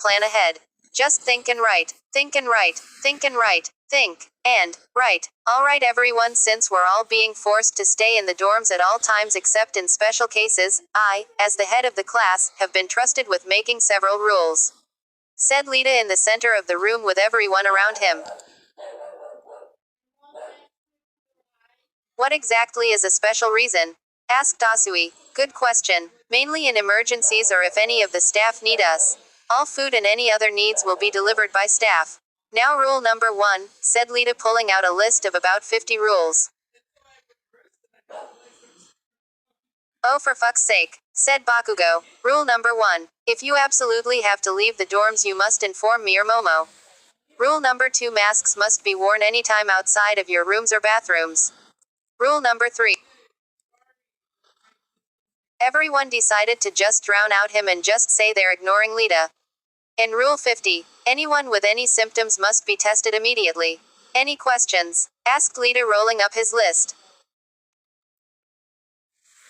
plan ahead. Just think and write. Think and write. Think and write. Think. And. Write. Alright everyone, since we're all being forced to stay in the dorms at all times except in special cases, I, as the head of the class, have been trusted with making several rules. Said Lita in the center of the room with everyone around him. What exactly is a special reason? Asked Asui. Good question. Mainly in emergencies or if any of the staff need us. All food and any other needs will be delivered by staff. Now rule number 1, said Lita pulling out a list of about 50 rules. Oh for fuck's sake, said Bakugo. Rule number 1. If you absolutely have to leave the dorms you must inform me or Momo. Rule number 2, masks must be worn anytime outside of your rooms or bathrooms. Rule number 3. Everyone decided to just drown out him and just say they're ignoring Lita. In Rule 50, anyone with any symptoms must be tested immediately. Any questions? Asked Lita rolling up his list.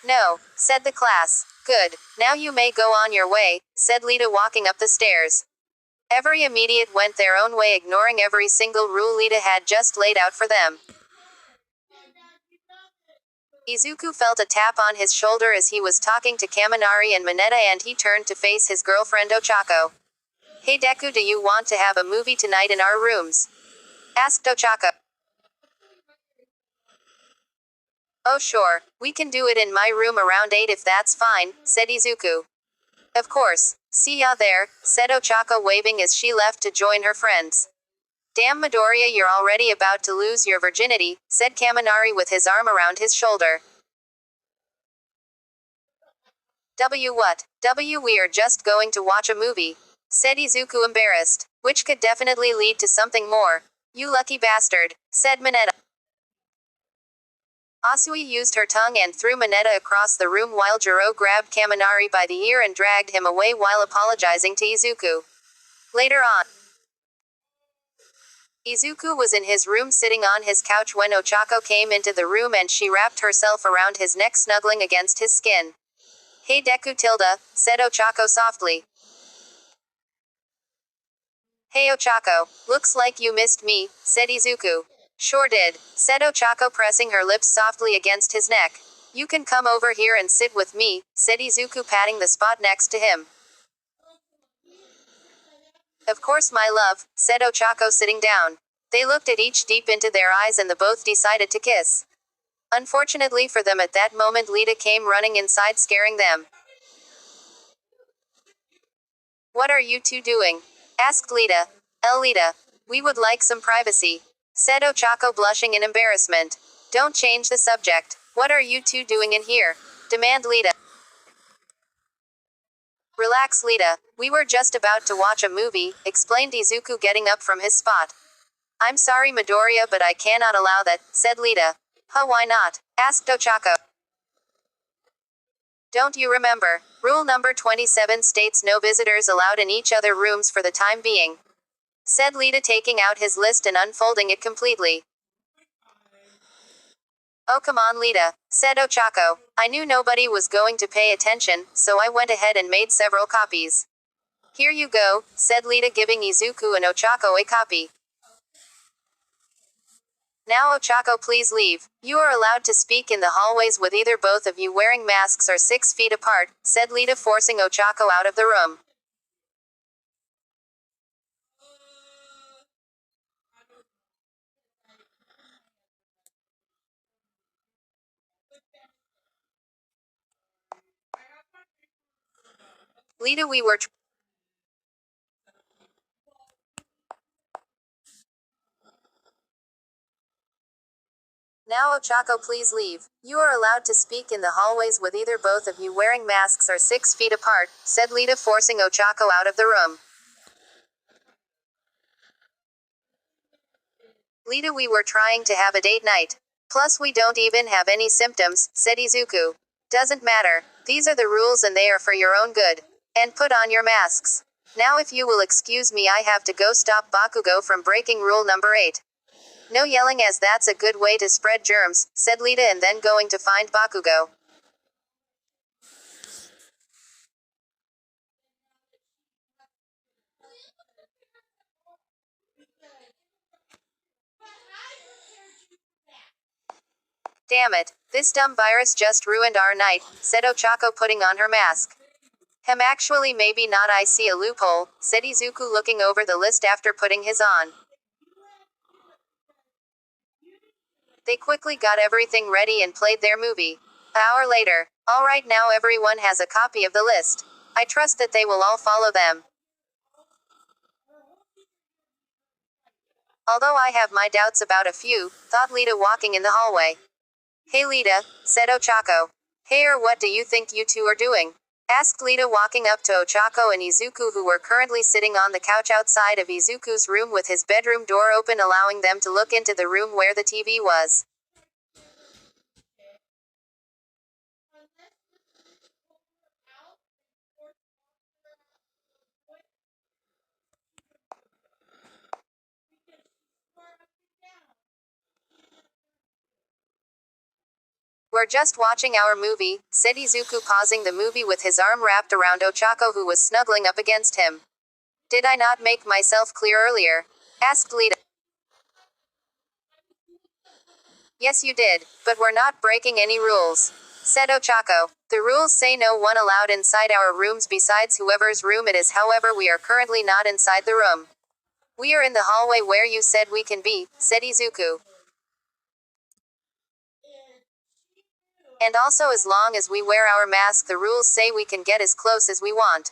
No, said the class. Good, now you may go on your way, said Lita walking up the stairs. Every immediate went their own way ignoring every single rule Lita had just laid out for them. Izuku felt a tap on his shoulder as he was talking to Kaminari and Mineta and he turned to face his girlfriend Ochako. Hey Deku, do you want to have a movie tonight in our rooms? Asked Ochako. Oh sure, we can do it in my room around 8 if that's fine, said Izuku. Of course, see ya there, said Ochako waving as she left to join her friends. Damn Midoriya, you're already about to lose your virginity, said Kaminari with his arm around his shoulder. What? We are just going to watch a movie, said Izuku embarrassed, which could definitely lead to something more. You lucky bastard, said Mineta. Asui used her tongue and threw Mineta across the room while Jiro grabbed Kaminari by the ear and dragged him away while apologizing to Izuku. Later on, Izuku was in his room sitting on his couch when Ochako came into the room and she wrapped herself around his neck snuggling against his skin. Hey Deku Tilda, said Ochako softly. Hey Ochako, looks like you missed me, said Izuku. Sure did, said Ochako pressing her lips softly against his neck. You can come over here and sit with me, said Izuku patting the spot next to him. Of course my love, said Ochako sitting down. They looked at each deep into their eyes and the both decided to kiss. Unfortunately for them at that moment Lita came running inside scaring them. What are you two doing? Asked Lita. Lita, we would like some privacy, said Ochako blushing in embarrassment. Don't change the subject. What are you two doing in here? Demanded Lita. Relax Lita, we were just about to watch a movie, explained Izuku getting up from his spot. I'm sorry Midoriya but I cannot allow that, said Lita. Huh, why not? Asked Ochako. Don't you remember? Rule number 27 states no visitors allowed in each other rooms for the time being, said Lita taking out his list and unfolding it completely. Oh come on Lita, said Ochako. I knew nobody was going to pay attention, so I went ahead and made several copies. Here you go, said Lita giving Izuku and Ochako a copy. Now Ochako please leave. You are allowed to speak in the hallways with either both of you wearing masks or 6 feet apart, said Lita forcing Ochako out of the room. Lita we were Now Ochako please leave. You are allowed to speak in the hallways with either both of you wearing masks or 6 feet apart, said Lita forcing Ochako out of the room. Lita we were trying to have a date night. Plus we don't even have any symptoms, said Izuku. Doesn't matter. These are the rules and they are for your own good. And put on your masks. Now if you will excuse me I have to go stop Bakugo from breaking rule number 8. No yelling as that's a good way to spread germs, said Lita and then going to find Bakugo. Damn it, this dumb virus just ruined our night, said Ochako putting on her mask. Actually maybe not, I see a loophole, said Izuku looking over the list after putting his on. They quickly got everything ready and played their movie. An hour later. Alright, now everyone has a copy of the list. I trust that they will all follow them. Although I have my doubts about a few, thought Lita walking in the hallway. Hey Lita, said Ochako. Hey, what do you think you two are doing? Asked Lita walking up to Ochako and Izuku, who were currently sitting on the couch outside of Izuku's room with his bedroom door open, allowing them to look into the room where the TV was. We're just watching our movie, said Izuku, pausing the movie with his arm wrapped around Ochako, who was snuggling up against him. Did I not make myself clear earlier? Asked Lita. Yes you did, but we're not breaking any rules, said Ochako. The rules say no one allowed inside our rooms besides whoever's room it is, however we are currently not inside the room. We are in the hallway where you said we can be, said Izuku. And also as long as we wear our mask the rules say we can get as close as we want.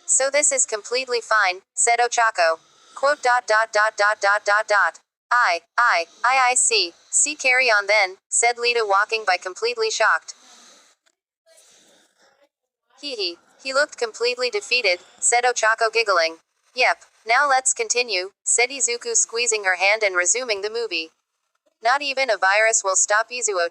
So this is completely fine, said Ochako. Quote dot dot dot dot dot dot dot. I see. See, carry on then, said Lita walking by completely shocked. He looked completely defeated, said Ochako giggling. Yep, now let's continue, said Izuku squeezing her hand and resuming the movie. Not even a virus will stop Izuo.